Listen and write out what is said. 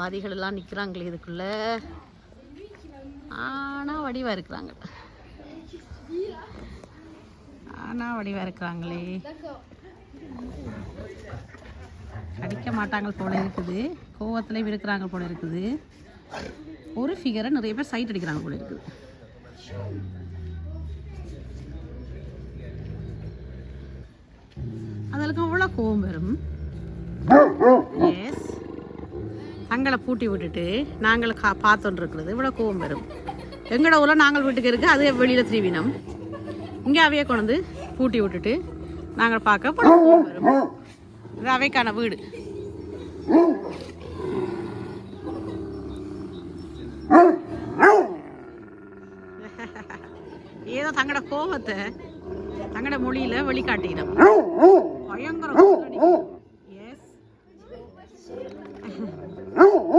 பாதிகள் எல்லாம் நிற்கிறாங்களே இதுக்குள்ள. ஆனால் வடிவாக இருக்கிறாங்க. அடிக்க மாட்டாங்க போல இருக்குது. கோவத்தில் இருக்கிறாங்க போல இருக்குது. ஒரு ஃபிகரை நிறைய பேர் சைட் அடிக்கிறாங்க போல இருக்குது. அதற்கு அவ்வளோ கோவம் வரும். எஸ், தங்களை பூட்டி விட்டுட்டு நாங்கள் பார்த்துட்டு இருக்கிறது இவ்வளோ கோவம் வரும். எங்களோட ஊரில் நாங்கள் வீட்டுக்கு இருக்குது, அது வெளியில் திருவினம். இங்கே அவையே கொண்டு வந்து பூட்டி விட்டுட்டு நாங்கள் பார்க்க கோவம் வரும். இது அவைக்கான வீடு. ஏதோ தங்களோட கோபத்தை தங்களோட மொழியில் வெளிக்காட்டிக்கிறோம். பயங்கர